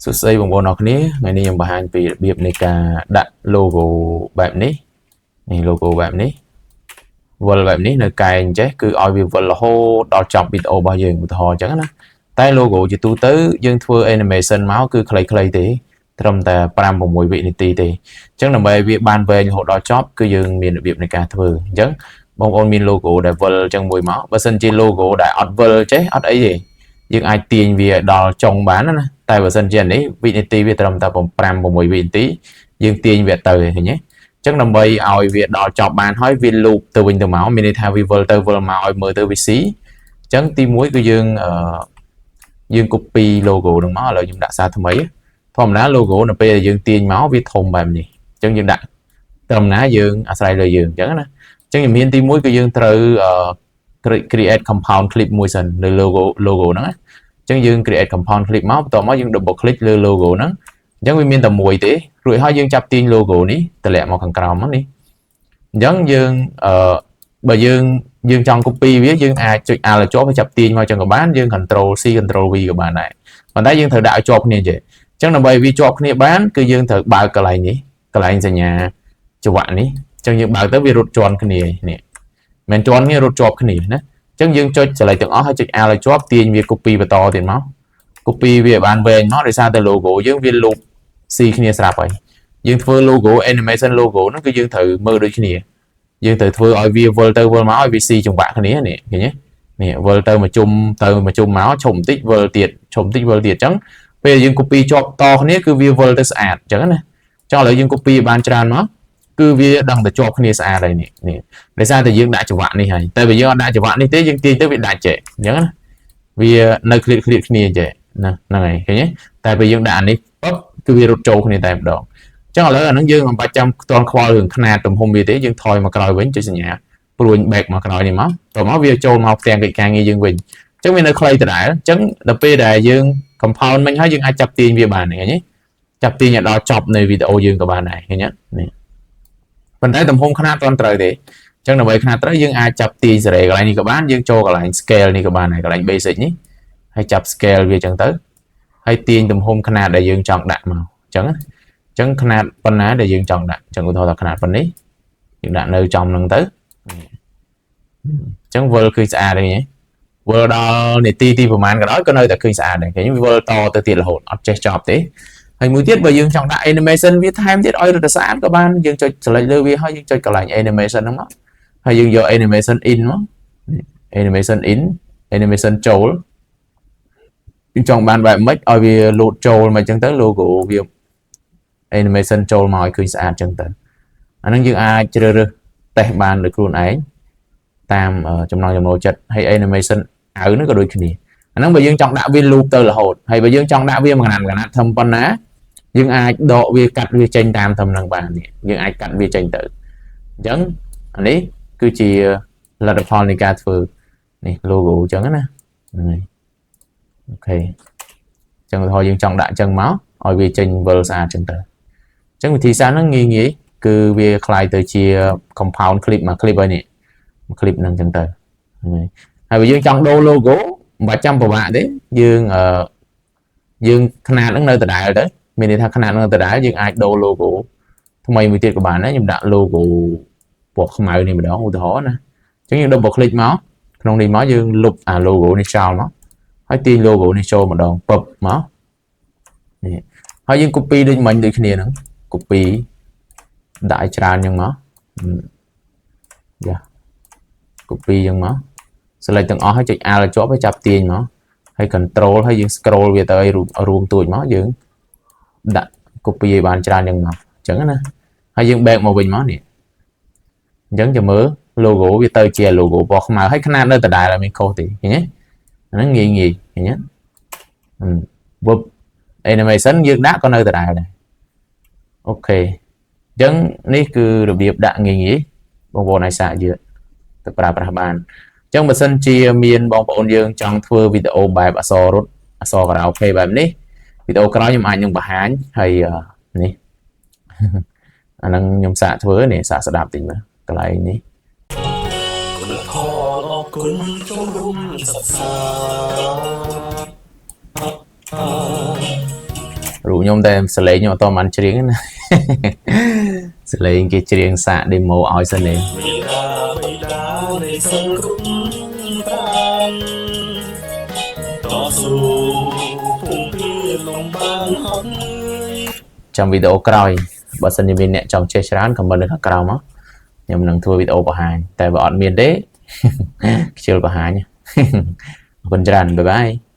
สุดท้ายบางคนออกนี้ไงนี่ยังบางปีเบียบในการดัดโลโก้แบบนี้นี่โลโก้แบบนี้วอลแบบนี้ในการเจ๊คือเอาวิวอลโฮดอจับวิดีโอบางอย่างบุตรหอจังนะแต่โลโก้จะตู้ตื้อยังทัวร์แอนิเมชันเมาส์คือใครๆตีทำแต่ปรามผมมวยวินิตีตีจังนำไปวิบานเวงหดดอจับคือยังมีระเบียบในการทัวร์จังบางคนมีโลโก้ได้วอลจังมวยเมาส์บางส่วนจีโลโก้ได้อัดวอลเจ๊อัดไอ้ยี่ยังไอตีนวิดอจงบ้านนะแต่บางส่วนจีนี้วินิตีวิทำแต่ผมปรามผมมวยวินิตียังตีนวิเตอร์อย่างเงี้ยจังนำไปเอาวิดอจับบานห้อยวิลูปตัววินตัวเมาส์มีในทางวิวอลเตอร์วอลเมาส์มือตัววิซีจังตีมวยคือยังcopy logo នឹងមកឥឡូវខ្ញុំដាក់សារថ្មីធម្មតា logo នៅពេលយើងទាញមកវាធំបែបនេះអញ្ចឹងយើងដាក់ត្រឹមណាយើងអាស្រ័យលើយើងអញ្ចឹងណាអញ្ចឹងជំហានទី1គឺយើងត្រូវ create compound clip មួយសិនលើ logo ហ្នឹងណាអញ្ចឹងយើង create compound clip មកបន្ទាប់មកយើង double click លើ logo ហ្នឹងអញ្ចឹងវាមានតែមួយទេរួចហើយយើងចាប់ទាញ logo នេះតម្លាក់មកខាងក្រោមហ្នឹងនេះអញ្ចឹងយើងបើយើងចង់ copy វាយើងអាចចុច Alt ជាប់ហើយចាប់ទាញមកចឹងក៏បានយើង Control C Control V ក៏បានដែរប៉ុន្តែយើងត្រូវដាក់ឲ្យជាប់គ្នាចេះអញ្ចឹងដើម្បីវាជាប់គ្នាបានគឺយើងត្រូវបើកកន្លែងនេះកន្លែងសញ្ញាចង្វាក់នេះអញ្ចឹងយើងបើកទៅវារត់ជាន់គ្នានេះមិនជាន់គ្នារត់ជាប់គ្នាណាអញ្ចឹងយើងចុច select ទាំងអស់ហើយចុច Alt ឲ្យជាប់ទាញវា copy បន្តទៀតមក copy វាបានវែងមកដោយសារតែ logo យើងវាលុប C គ្នាស្រាប់ហើយយើងធ្វើ logo animation logo ហ្នឹងគឺយើងត្រូវមើលដូចគ្នាយើងត្រូវធ្វើឲ្យវាវិលទៅវិលមកឲ្យវាស៊ីចង្វាក់គ្នានេះឃើញទេនេះវិលទៅមកជុំមកឈុំបន្តិចវិលទៀតឈុំបន្តិចវិលទៀតអញ្ចឹងពេលយើង copy ជាប់តគ្នាគឺវាវិលទៅស្អាតអញ្ចឹងណាចុះឥឡូវយើង copy បានច្រើនមកគឺវាដឹងតែជាប់គ្នាស្អាតហើយនេះដោយសារតែយើងដាក់ចង្វាក់នេះហើយតែបើយើងអត់ដាក់ចង្វាក់នេះទេយើងទាញទៅវាដាច់ចេះអញ្ចឹងណាវានៅឃ្លាតគ្នាចេះណាហ្នឹងហើយឃើញទេតែបើយើងដាក់អានេះปุ๊បគឺវារត់ចូលគ្នាតែម្ដងចឹងឥឡូវអានឹងយើងមិនបាច់ចាំផ្ទាល់ខ្វល់រឿងຂະຫນាតទំហំវាទេយើងថយមកក្រោយវិញចុចសញ្ញាព្រួញ back មកក្រោយនេះមកតោះមកវាចូលមកផ្ទាំងកិច្ចការងារយើងវិញអញ្ចឹងវានៅខ្លីដដែលអញ្ចឹងដល់ពេលដែលយើង compound មិញហើយយើងអាចចាប់ទាញវាបានឃើញទេចាប់ទាញឲ្យដល់ចប់នៅវីដេអូយើងក៏បានដែរឃើញទេនេះប៉ុន្តែទំហំຂະຫນាតមិនត្រូវទេអញ្ចឹងដើម្បីຂະຫນាតត្រូវយើងអាចចាប់ទាញសេរីកន្លែងនេះក៏បានយើងចូលកន្លែង scale នេះក៏បានហើយកន្លែង basic នេះហើយចាប់ scale វាអញ្ចឹងទៅហើយទាញទំហំຂະຫນាតដែលយើងចង់ដាក់មកអញ្ចឹងចឹងຂະຫນាតប៉ុណ្ណាដែលយើងចង់ដាក់ចឹងឧទាហរណ៍ថាຂະຫນាតប៉ុណ្នេះយើងដាក់នៅចំហ្នឹងទៅចឹងវិលគឺស្អាតហើយវិលដល់នាទីទីប្រហែលក៏ដោយក៏នៅតែឃើញស្អាតដែរគេវិលតទៅទៀតរហូតអត់ចេះចប់ទេហើយមួយទៀតបើយើងចង់ដាក់ animation វាថែមទៀតឲ្យរត់ស្អាតក៏បានយើងចុច select លើវាហើយយើងចុចកន្លែង animation ហ្នឹងមកហើយយើងយក animation in មក animation in animation ចូលយើងចង់បានបែបម៉េចឲ្យវាលោតចូលមកចឹងទៅ logo វា animation ចូលមកឲ្យឃើញស្អាតចឹងទៅអាហ្នឹងយើងអាចជ្រើសរើសតេស្តបានដោយខ្លួនឯងតាមចំណង់ចំណូលចិត្តហើយ animation អៅហ្នឹងក៏ដូចគ្នាអាហ្នឹងបើយើងចង់ដាក់វា loop ទៅរហូតហើយបើយើងចង់ដាក់វាមួយកណាត់ធំប៉ុណ្ណាយើងអាចដកវាកាត់វាចេញតាមធំហ្នឹងបាននេះយើងអាចកាត់វាចេញទៅអញ្ចឹងអានេះគឺជាលទ្ធផលនៃការធ្វើនេះ logo អញ្ចឹងណាហ្នឹងអូខេអញ្ចឹងឧទាហរណ៍យើងចង់ដាក់អញ្ចឹងមកឲ្យវាចេញវិលស្អាតអញ្ចឹងទៅអញ្ចឹងវិធីសាស្ត្រហ្នឹងងាយគឺវាคล้ายទៅជា compound clip មួយ clip ហើយនេះមួយ clip ហ្នឹងអញ្ចឹងទៅហើយបើយើងចង់ដូរ logo មិនបាច់ចាំពិបាកទេយើងຂະຫນាតហ្នឹងនៅដដែលទៅមានន័យថាຂະຫນាតនៅដដែលយើងអាចដូរ logo ថ្មីមួយទៀតក៏បានដែរខ្ញុំដាក់ logo ពណ៌ខ្មៅនេះម្ដងឧទាហរណ៍ណាអញ្ចឹងយើង double click មកក្នុងនេះមកយើងលុបអា logo នេះចោលមកហើយទាញ logo នេះចូលម្ដងពឹបមកនេះហើយយើង copy ដូចមិញដូចគ្នាហ្នឹង copy ដាក់ឲ្យច្រើនចឹងមកយ៉ា copy ចឹងមក select ទាំងអស់ហើយចុច Alt ជាប់ហើយចាប់ទាញមកហើយ control ហើយយើង scroll វាទៅឲ្យរួមទួចមកយើងដាក់ copy ឲ្យបានច្រើនចឹងមកអញ្ចឹងណាហើយយើង back មកវិញមកនេះអញ្ចឹងចាំមើល logo វាទៅជា logo ពណ៌ខ្មៅហើយຂະຫນាតនៅដដែលអត់មានខុសទេឃើញទេអាហ្នឹងងាយឃើញទេweb animation យើងដាក់ក៏នៅដដែលដែរអូខេអញ្ចឹងនេះគឺរបៀបដាក់ងាយបងប្អូនអាចសាកយកទៅប្រើប្រាស់បានអញ្ចឹងបើសិនជាមានបងប្អូនយើងចង់ធ្វើវីដេអូបែបអក្សររត់អក្សរខារ៉ាអូខេបែបនេះវីដេអូក្រោយខ្ញុំអាចនឹងបង្ហាញហើយនេះអាហ្នឹងខ្ញុំសាកធ្វើនេះសាកស្ដាប់តិចមើលកន្លែងនេះគុណចូលរួមសិក្សា nhôm đây sẽ lấy nhau to mắn chiếng này sẽ lấy cái chiếng xạ để màu ỏi sân này trong video cày bà sân như mình nè trong chơi chán còn bên được cày mà nhưng mình thua video của hai tại bọn miền đấy chiều của hai nhé con tràn bye bye